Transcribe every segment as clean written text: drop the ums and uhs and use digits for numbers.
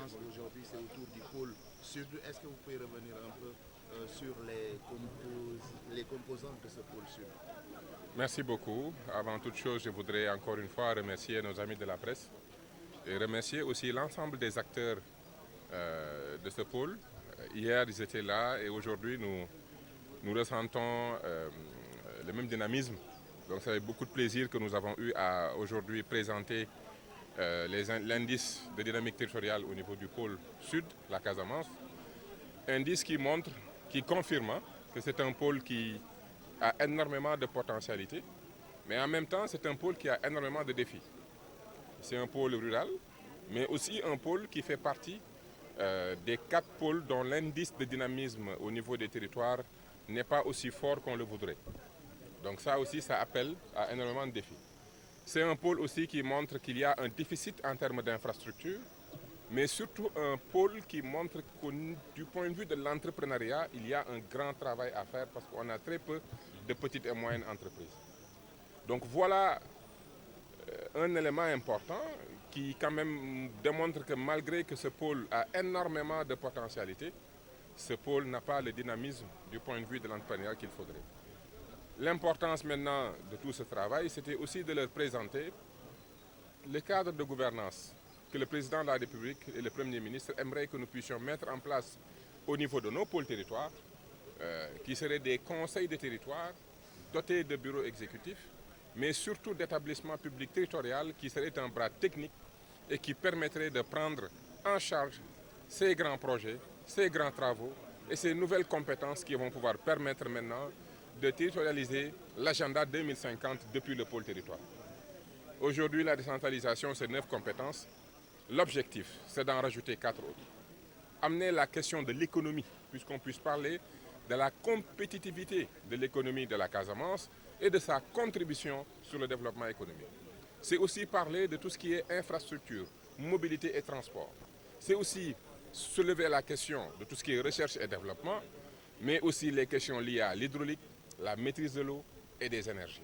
conférence d'aujourd'hui, c'est autour du pôle sud. Est-ce que vous pouvez revenir un peu sur les composantes de ce pôle sud? Merci beaucoup. Avant toute chose, je voudrais encore une fois remercier nos amis de la presse et remercier aussi l'ensemble des acteurs de ce pôle. Hier, ils étaient là et aujourd'hui, nous ressentons le même dynamisme. Donc, c'est avec beaucoup de plaisir que nous avons eu à aujourd'hui présenter l'indice de dynamique territoriale au niveau du pôle sud, la Casamance. Indice qui confirme que c'est un pôle qui a énormément de potentialités, mais en même temps, c'est un pôle qui a énormément de défis. C'est un pôle rural, mais aussi un pôle qui fait partie des 4 pôles dont l'indice de dynamisme au niveau des territoires n'est pas aussi fort qu'on le voudrait. Donc ça aussi, ça appelle à énormément de défis. C'est un pôle aussi qui montre qu'il y a un déficit en termes d'infrastructures, mais surtout un pôle qui montre que du point de vue de l'entrepreneuriat, il y a un grand travail à faire parce qu'on a très peu de petites et moyennes entreprises. Donc voilà un élément important qui quand même démontre que malgré que ce pôle a énormément de potentialités, ce pôle n'a pas le dynamisme du point de vue de l'entrepreneuriat qu'il faudrait. L'importance maintenant de tout ce travail, c'était aussi de leur présenter le cadre de gouvernance que le président de la République et le Premier ministre aimeraient que nous puissions mettre en place au niveau de nos pôles territoires, qui seraient des conseils de territoire dotés de bureaux exécutifs, mais surtout d'établissements publics territoriaux qui seraient un bras technique et qui permettraient de prendre en charge ces grands projets, ces grands travaux et ces nouvelles compétences qui vont pouvoir permettre maintenant de territorialiser l'agenda 2050 depuis le pôle territoire. Aujourd'hui, la décentralisation, c'est 9 compétences. L'objectif, c'est d'en rajouter 4 autres. Amener la question de l'économie, puisqu'on puisse parler de la compétitivité de l'économie de la Casamance et de sa contribution sur le développement économique. C'est aussi parler de tout ce qui est infrastructure, mobilité et transport. C'est aussi soulever la question de tout ce qui est recherche et développement, mais aussi les questions liées à l'hydraulique, la maîtrise de l'eau et des énergies.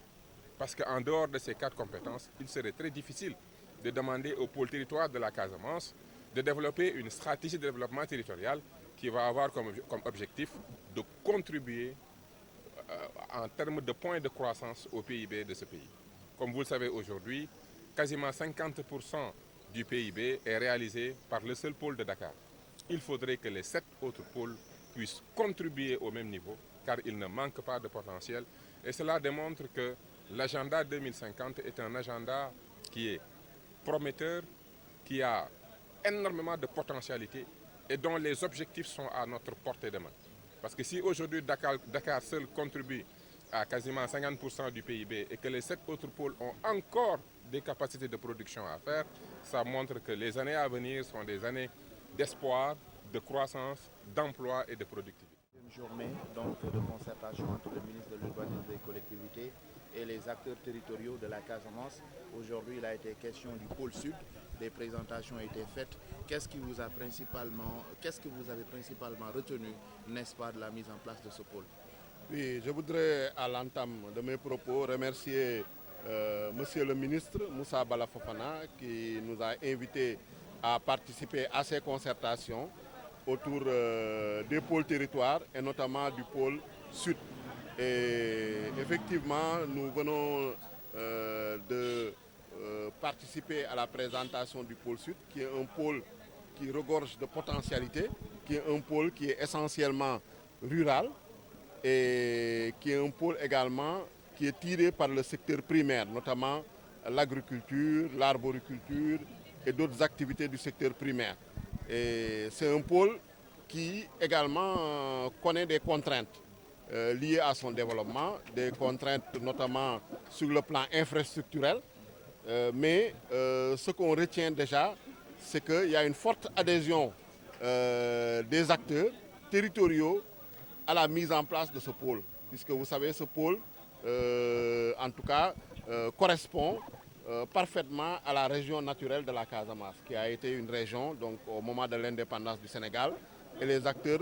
Parce qu'en dehors de ces 4 compétences, il serait très difficile de demander au pôle territoire de la Casamance de développer une stratégie de développement territorial qui va avoir comme objectif de contribuer en termes de points de croissance au PIB de ce pays. Comme vous le savez aujourd'hui, quasiment 50% du PIB est réalisé par le seul pôle de Dakar. Il faudrait que les 7 autres pôles puissent contribuer au même niveau, car il ne manque pas de potentiel. Et cela démontre que l'agenda 2050 est un agenda qui est prometteur, qui a énormément de potentialités et dont les objectifs sont à notre portée de main. Parce que si aujourd'hui Dakar seul contribue à quasiment 50% du PIB et que les 7 autres pôles ont encore des capacités de production à faire, ça montre que les années à venir sont des années d'espoir, de croissance, d'emploi et de productivité. Une journée donc, de concertation entre le ministre de l'Urbanisme et des collectivités et les acteurs territoriaux de la Casamance. Aujourd'hui, il a été question du pôle sud. Des présentations ont été faites. Qu'est-ce que vous avez principalement retenu, n'est-ce pas, de la mise en place de ce pôle? Oui, je voudrais à l'entame de mes propos remercier Monsieur le ministre Moussa Bala Fofana qui nous a invités à participer à ces concertations autour des pôles territoires et notamment du pôle sud. Et effectivement, nous venons de participer à la présentation du pôle sud, qui est un pôle qui regorge de potentialités, qui est un pôle qui est essentiellement rural et qui est un pôle également qui est tiré par le secteur primaire, notamment l'agriculture, l'arboriculture et d'autres activités du secteur primaire. Et c'est un pôle qui également connaît des contraintes liées à son développement, des contraintes notamment sur le plan infrastructurel. Mais ce qu'on retient déjà, c'est qu'il y a une forte adhésion des acteurs territoriaux à la mise en place de ce pôle. Puisque vous savez, ce pôle, en tout cas, correspond parfaitement à la région naturelle de la Casamance, qui a été une région donc, au moment de l'indépendance du Sénégal. Et les acteurs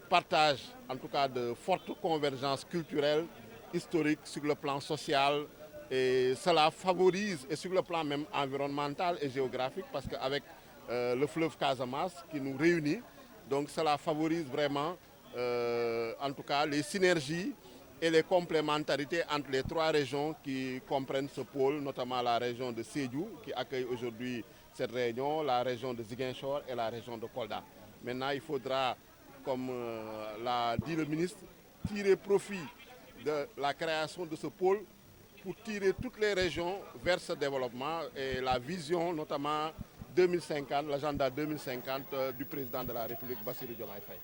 partagent en tout cas de fortes convergences culturelles, historiques sur le plan social. Et cela favorise, et sur le plan même environnemental et géographique, parce qu'avec le fleuve Casamance qui nous réunit. Donc cela favorise vraiment, en tout cas, les synergies et les complémentarités entre les 3 régions qui comprennent ce pôle, notamment la région de Sédhiou qui accueille aujourd'hui cette réunion, la région de Ziguinchor et la région de Kolda. Maintenant, il faudra, comme l'a dit le ministre, tirer profit de la création de ce pôle pour tirer toutes les régions vers ce développement et la vision, notamment 2050, l'agenda 2050 du président de la République, Bassirou Diomaye Faye.